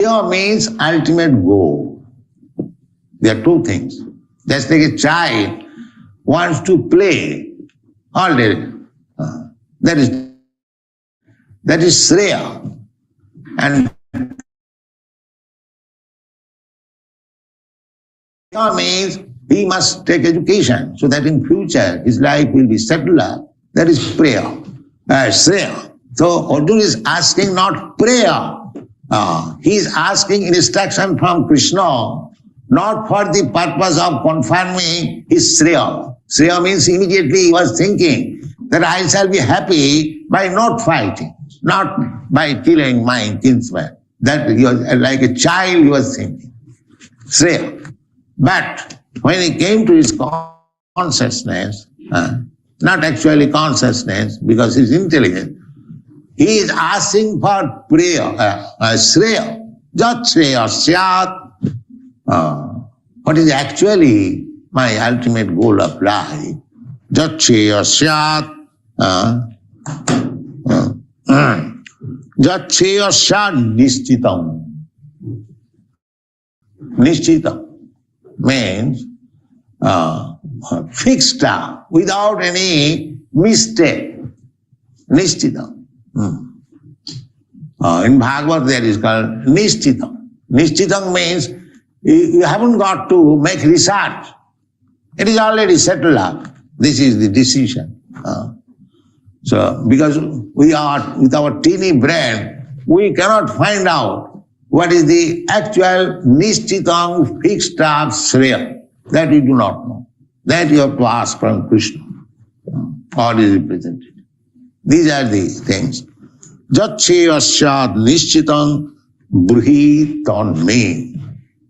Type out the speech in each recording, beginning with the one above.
Shreya means ultimate goal. There are two things. Just like a child wants to play all day. That is Shreya. And Shreya means he must take education so that in future his life will be settled. That is prayer. Shreya. So Arjuna is asking not prayer. He is asking instruction from Krishna, not for the purpose of confirming his Shreya. Shreya means immediately he was thinking that I shall be happy by not fighting, not by killing my kinsman. That he was like a child, he was thinking. Shreya. But when he came to his consciousness, not actually consciousness because he is intelligent, he is asking for prayer, Shreya. Jat Shreya Syat. What is actually my ultimate goal of life? Jat Shreya Syat. Jat Shreya Syat Nishchitam. Nishchitam means fixed up, without any mistake. Nishchitam. In Bhagavad there is called Nishchitam. Nishchitam means you haven't got to make research. It is already settled up. This is the decision. So, because we are, with our teeny brain, we cannot find out what is the actual Nishchitam fixed up Shreya. That we do not know. That you have to ask from Krishna. All is represented. These are the things. Jat Shreya Syat Nishchitam Bruhit on me.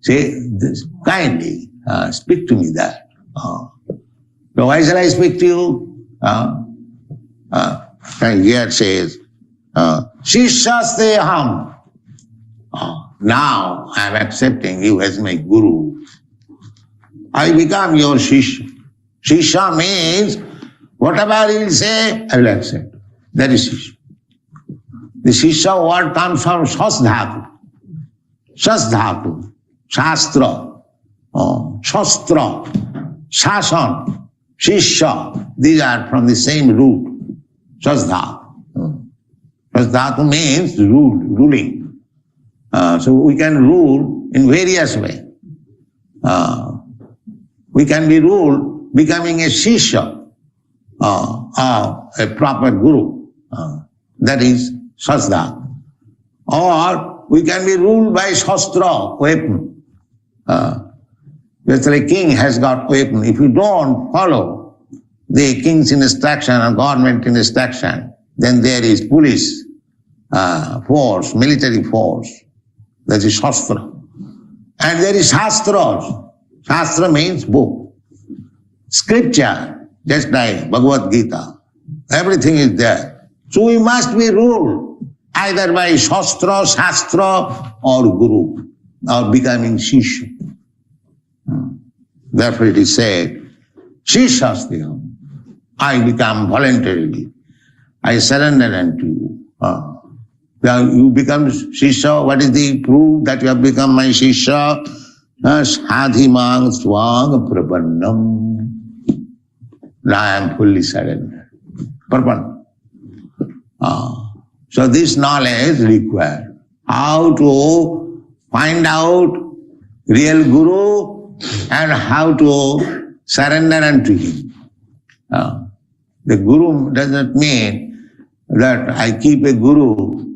Say this kindly. Speak to me that. So why shall I speak to you? And here it says, Shishyaste Aham. Now I am accepting you as my guru. I become your Shishya. Shishya means whatever he will say, I will accept. That is Shishya. The Shishya word comes from Shasdhatu. Shasdhatu, Shastra, Shastra, Shasan, Shishya. These are from the same root. Shasdhatu. Shasdhatu means ruling. So we can rule in various ways. We can be ruled becoming a Shishya, a proper guru. That is Shasdha. Or we can be ruled by Shastra, weapon. Just like a king has got weapon. If you don't follow the king's instruction or government instruction, then there is police force, military force. That is Shastra. And there is Shastras. Shastra means book. Scripture, just like Bhagavad Gita. Everything is there. So we must be ruled either by Shastra, Shastra or Guru, or becoming Shishya. Therefore it is said, Shishyastiham. I become voluntarily. I surrender unto you. Now you become Shishya. What is the proof that you have become my Shishya? Sadhimang swang prabannam. Now I am fully surrendered. Prapanna. So this knowledge required. How to find out real Guru and how to surrender unto him. The Guru does not mean that I keep a Guru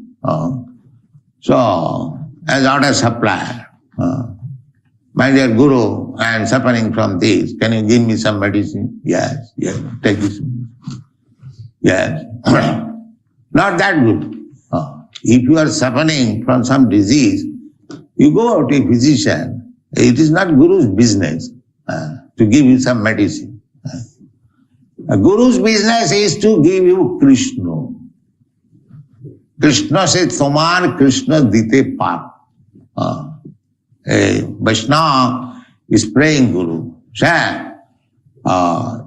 so as order supplier. My dear Guru, I am suffering from this. Can you give me some medicine? Yes, take this. Yes. Not that good. If you are suffering from some disease, you go out to a physician. It is not Guru's business to give you some medicine. A Guru's business is to give you Krishna. Krishna says, Tomar Krishna dite paap. A Vaishnava is praying Guru. Say,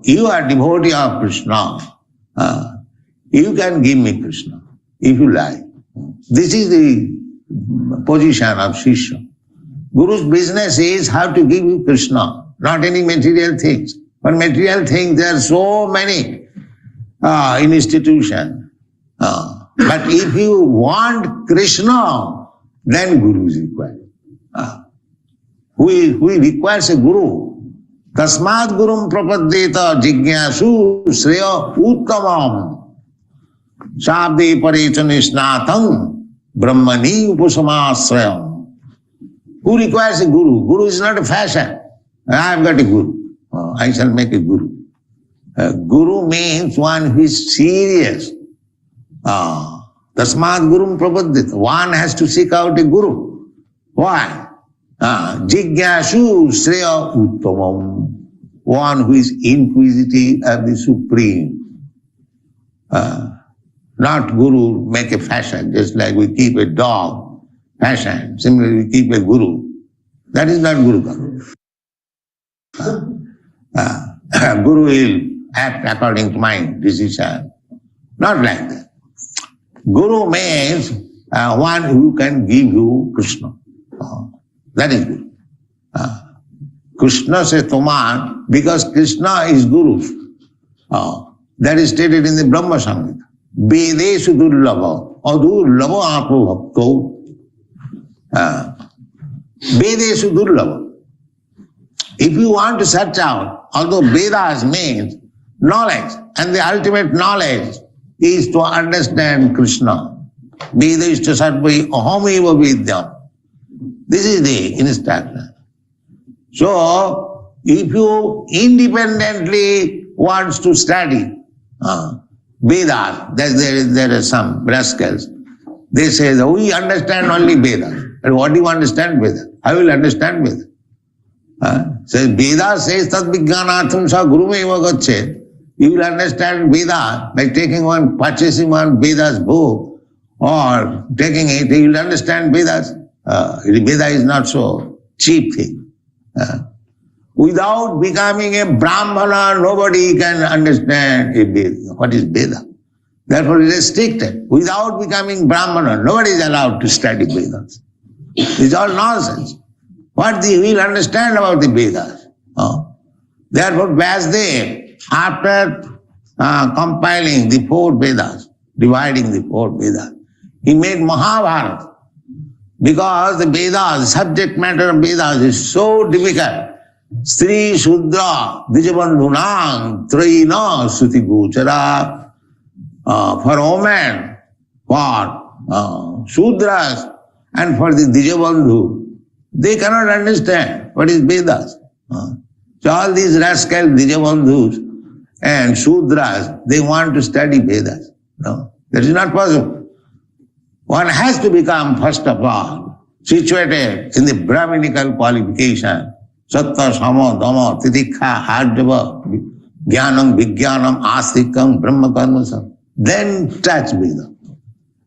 you are devotee of Krishna. You can give me Krishna if you like. This is the position of Shishya. Guru's business is how to give you Krishna, not any material things. For material things, there are so many in institution. But if you want Krishna, then Guru is required. Who requires a Guru? Tasmad Gurum Prapaddeta Jignasu Sreya Uttamam Shabde Parechanishnatang Brahmani Upasamasrayam. Who requires a Guru? Guru is not a fashion. I have got a Guru. I shall make a Guru. Guru means one who is serious. Tasmad Gurum Prapaddeta. One has to seek out a Guru. Why? Jignasu Sreya Uttamam. One who is inquisitive of the Supreme. Not Guru make a fashion, just like we keep a dog fashion. Similarly, we keep a Guru. That is not Guru. Guru will act according to my decision. Not like that. Guru means one who can give you Krishna. That is Guru. Krishna says Tuman, because Krishna is Guru. That is stated in the Brahma Samhita. Vedeshu durlabha, adurlabha apo bhakto. Vedeshu durlabha. If you want to search out, although Vedas means knowledge, and the ultimate knowledge is to understand Krishna. Vedeshta sarvai ahameva vidyam. This is the instruction. So, if you independently want to study Vedas, there are some rascals. They say that we understand only Vedas. And what do you understand Vedas? I will understand Vedas. Says Vedas says Tat Vijnanatham sa Gurumeva Gachet. You will understand Vedas by purchasing one Vedas book or taking it, you will understand Vedas. Veda is not so cheap thing. Without becoming a Brahmana, nobody can understand a Veda. What is Veda? Therefore it is restricted. Without becoming Brahmana, nobody is allowed to study Vedas. It's all nonsense. What we will understand about the Vedas? Therefore Vyasadeva, after compiling the 4 Vedas, dividing the 4 Vedas, he made Mahabharata. Because the Vedas, subject matter of Vedas is so difficult. Stri Shudra Dijabandhunang Traina Suti Gochara. For women, for Shudras, and for the Dijabandhu, they cannot understand what is Vedas. So all these rascal Dijabandhus and Shudras, they want to study Vedas. No, that is not possible. One has to become, first of all, situated in the Brahminical qualification. Sattva, Sama, Dhamma, Titikha, Hardava, Jnanam, Vijnanam, Astikam, Brahma Karmasam. Then touch Veda.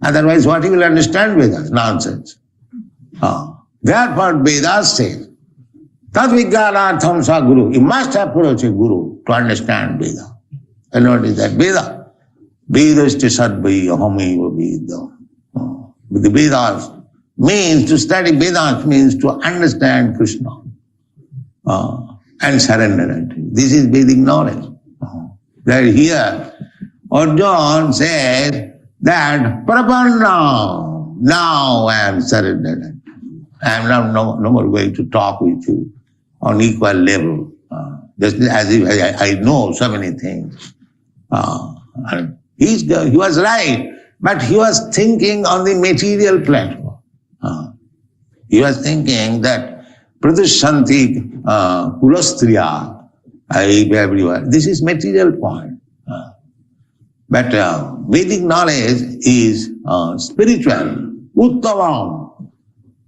Otherwise, what you will understand Vedas? Nonsense. Therefore, Vedas says, Tat Vijnanatham sa Guru. You must approach a Guru to understand Veda. And what is that Veda? Vedashti sadvai ahameva Veda. The Vedas means to study Vedas means to understand Krishna and surrender unto him. This is Vedic knowledge. That here Arjuna says that Prapanna, now I am surrendered unto you. I am no more going to talk with you on equal level. Just as if I know so many things. He was right. But he was thinking on the material platform. He was thinking that Pradushanti Kulastriya, everywhere. This is material point. But Vedic knowledge is spiritual. Uttavam.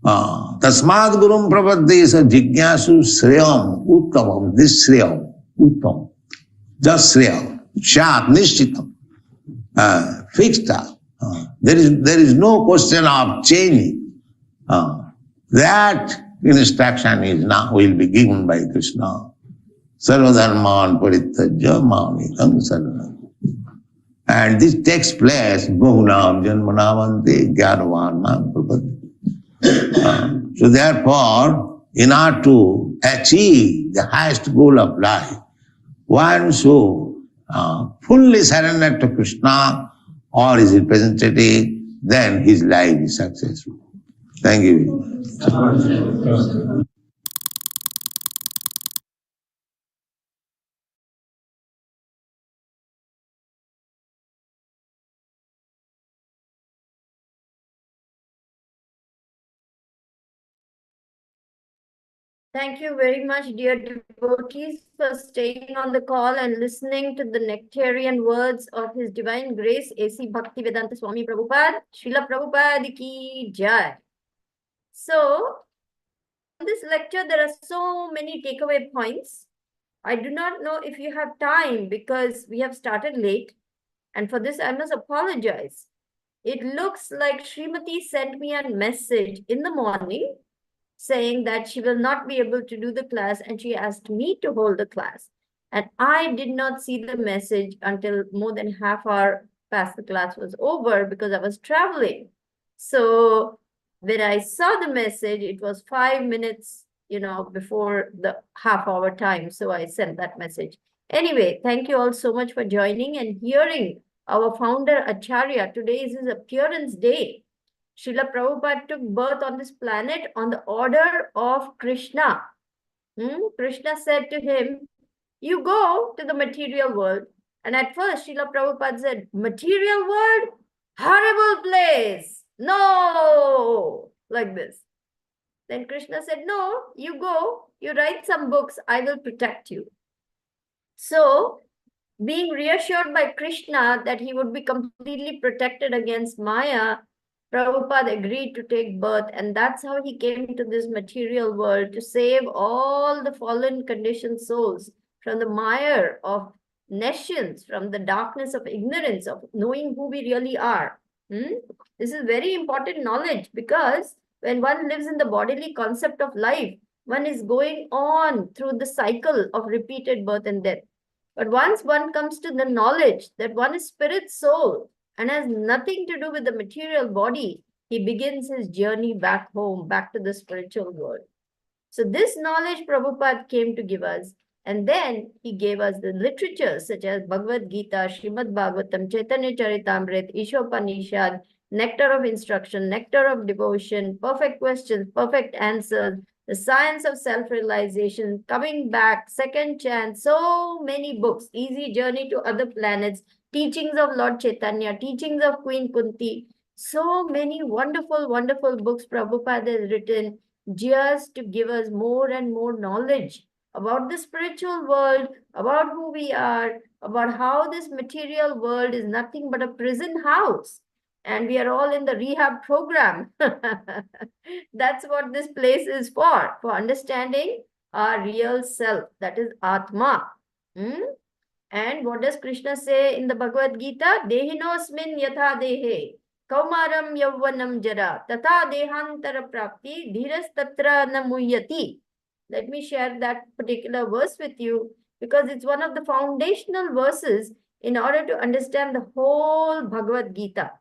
Tasmad Gurum Prapaddesa Jignasu Sreyam Uttamam. This Sreyam. Uttam. Just Sreyam. Shat Nishchitam. Fixed up. There is no question of changing. That instruction is now will be given by Krishna. Sarvadharman parittajya mamitam saranam. And this takes place, Bahunam Janmanamante Gyanavan Mam Prabhati. So therefore, in order to achieve the highest goal of life, one should fully surrender to Krishna or his representative, then his life is successful. Thank you. Thank you very much, dear devotees, for staying on the call and listening to the nectarian words of His Divine Grace, A.C. Bhaktivedanta Swami Prabhupada, Srila Prabhupada ki Jai. So, in this lecture, there are so many takeaway points. I do not know if you have time because we have started late, and for this I must apologize. It looks like Srimati sent me a message in the morning saying that she will not be able to do the class and she asked me to hold the class. And I did not see the message until more than half hour past the class was over because I was traveling. So when I saw the message, it was 5 minutes, before the half hour time. So I sent that message. Anyway, thank you all so much for joining and hearing our founder Acharya. Today is his appearance day. Srila Prabhupada took birth on this planet on the order of Krishna. Krishna said to him, you go to the material world. And at first, Srila Prabhupada said, material world? Horrible place. No, like this. Then Krishna said, no, you go, you write some books, I will protect you. So, being reassured by Krishna that he would be completely protected against Maya, Prabhupada agreed to take birth, and that's how he came to this material world, to save all the fallen conditioned souls from the mire of nescience, from the darkness of ignorance, of knowing who we really are. This is very important knowledge, because when one lives in the bodily concept of life, one is going on through the cycle of repeated birth and death. But once one comes to the knowledge that one is spirit soul and has nothing to do with the material body, he begins his journey back home, back to the spiritual world. So this knowledge Prabhupada came to give us. And then he gave us the literatures such as Bhagavad Gita, Srimad Bhagavatam, Chaitanya Charitamrita, Ishopanishad, Nectar of Instruction, Nectar of Devotion, Perfect Questions, Perfect Answers, the Science of Self-Realization, Coming Back, Second Chance, so many books, Easy Journey to Other Planets, Teachings of Lord Chaitanya, Teachings of Queen Kunti, so many wonderful, wonderful books Prabhupada has written just to give us more and more knowledge about the spiritual world, about who we are, about how this material world is nothing but a prison house. And we are all in the rehab program. That's what this place is for understanding our real self, that is Atma. And what does Krishna say in the Bhagavad Gita? Dehinosmin yatha dehe, kaumaram yavvanam jara, tata dehantara prapti, dhiras tatra namuyati. Let me share that particular verse with you, because it's one of the foundational verses in order to understand the whole Bhagavad Gita.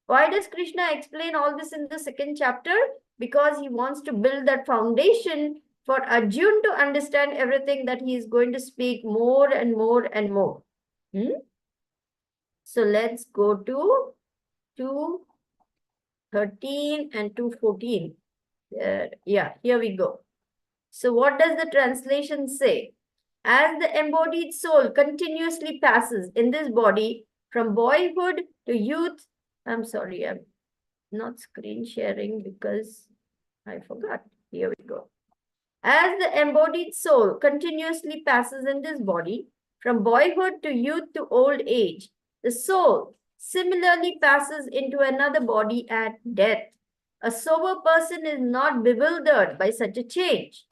Why does Krishna explain all this in the second chapter? Because he wants to build that foundation for Arjun to understand everything that he is going to speak more and more and more. So let's go to 2:13 and 2:14. Yeah, here we go. So what does the translation say? As the embodied soul continuously passes in this body from boyhood to youth, I'm sorry, I'm not screen sharing because I forgot. Here we go. As the embodied soul continuously passes in this body from boyhood to youth to old age, the soul similarly passes into another body at death. A sober person is not bewildered by such a change.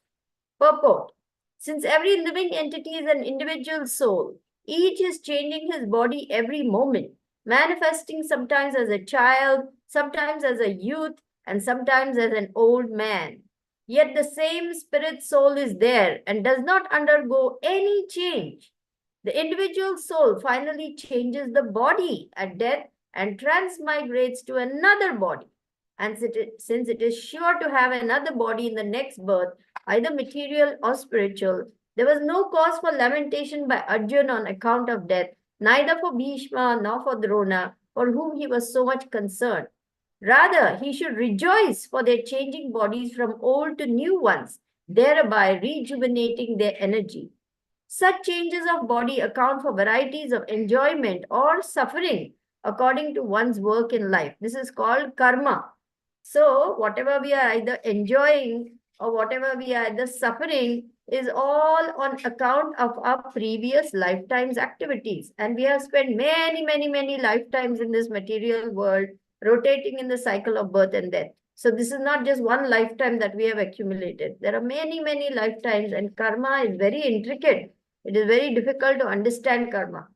Purport. Since every living entity is an individual soul, each is changing his body every moment, manifesting sometimes as a child, sometimes as a youth, and sometimes as an old man. Yet the same spirit soul is there and does not undergo any change. The individual soul finally changes the body at death and transmigrates to another body. And since it is sure to have another body in the next birth, either material or spiritual, there was no cause for lamentation by Arjuna on account of death, neither for Bhishma nor for Drona, for whom he was so much concerned. Rather, he should rejoice for their changing bodies from old to new ones, thereby rejuvenating their energy. Such changes of body account for varieties of enjoyment or suffering according to one's work in life. This is called karma. So, whatever we are either enjoying or whatever we are either suffering is all on account of our previous lifetimes' activities. And we have spent many lifetimes in this material world, rotating in the cycle of birth and death. So this is not just one lifetime that we have accumulated. There are many lifetimes, and karma is very intricate. It is very difficult to understand karma.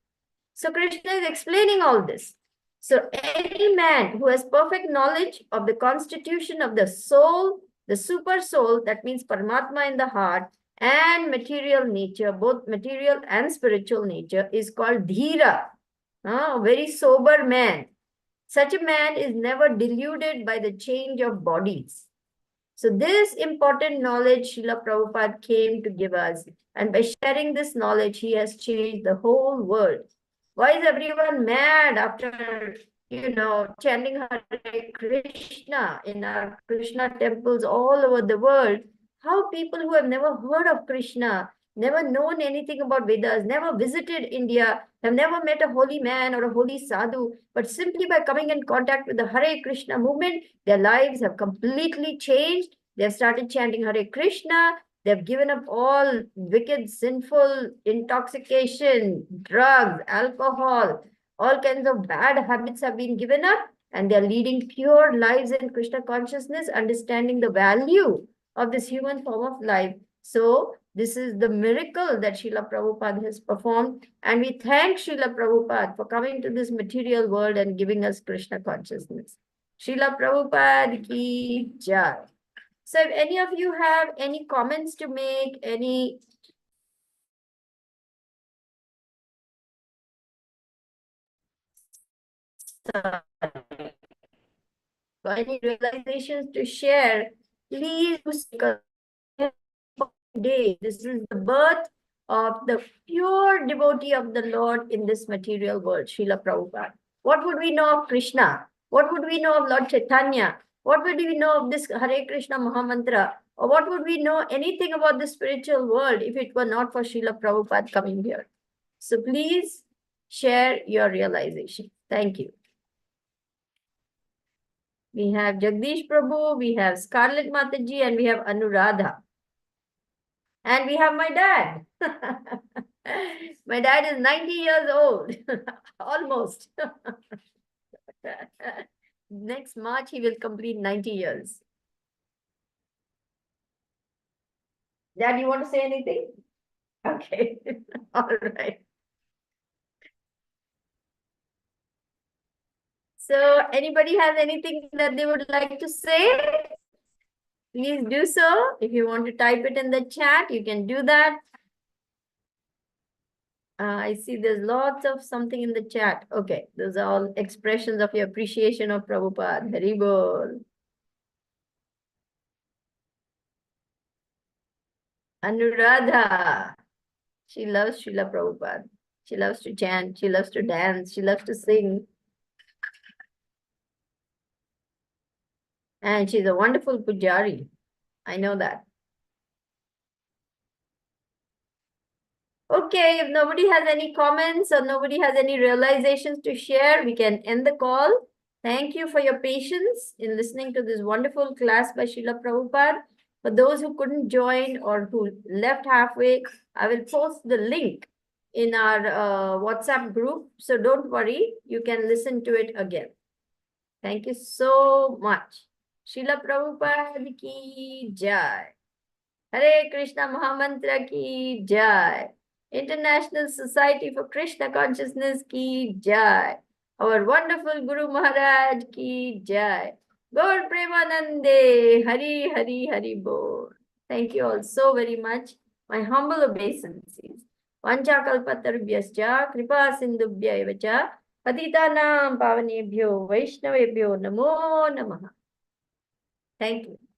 So Krishna is explaining all this. So any man who has perfect knowledge of the constitution of the soul, the super soul, that means Paramatma in the heart, and material nature, both material and spiritual nature, is called Dhira, a very sober man. Such a man is never deluded by the change of bodies. So this important knowledge Srila Prabhupada came to give us. And by sharing this knowledge, he has changed the whole world. Why is everyone mad after, chanting Hare Krishna in our Krishna temples all over the world? How people who have never heard of Krishna, never known anything about Vedas, never visited India, have never met a holy man or a holy sadhu, but simply by coming in contact with the Hare Krishna movement, their lives have completely changed. They have started chanting Hare Krishna. They've given up all wicked, sinful intoxication, drugs, alcohol, all kinds of bad habits have been given up, and they're leading pure lives in Krishna consciousness, understanding the value of this human form of life. So this is the miracle that Srila Prabhupada has performed, and we thank Srila Prabhupada for coming to this material world and giving us Krishna consciousness. Srila Prabhupada ki jai. So if any of you have any comments to make, any any realizations to share, please day. This is the birth of the pure devotee of the Lord in this material world, Srila Prabhupada. What would we know of Krishna? What would we know of Lord Chaitanya? What would we know of this Hare Krishna Mahamantra? Or what would we know anything about the spiritual world if it were not for Srila Prabhupada coming here? So please share your realization. Thank you. We have Jagdish Prabhu, we have Scarlett Mataji, and we have Anuradha. And we have my dad. My dad is 90 years old, almost. Next March, he will complete 90 years. Dad, you want to say anything? Okay, all right. So anybody has anything that they would like to say? Please do so. If you want to type it in the chat, you can do that. I see there's lots of something in the chat. Okay, those are all expressions of your appreciation of Prabhupada. Hari Bol. Anuradha. She loves Srila Prabhupada. She loves to chant. She loves to dance. She loves to sing. And she's a wonderful pujari. I know that. Okay, if nobody has any comments or nobody has any realizations to share, we can end the call. Thank you for your patience in listening to this wonderful class by Srila Prabhupada. For those who couldn't join or who left halfway, I will post the link in our WhatsApp group. So don't worry, you can listen to it again. Thank you so much. Srila Prabhupada ki jai. Hare Krishna Mahamantra ki jai. International Society for Krishna Consciousness ki jai. Our wonderful Guru Maharaj ki jai. Gaur Premanande. Hari Hari Hari Bol. Thank you all so very much. My humble obeisances. Vancha kalpatarubhyascha kripa sindubhya evacha patitanam pavanebhyo vaishnavebhyo namo namaha. Thank you.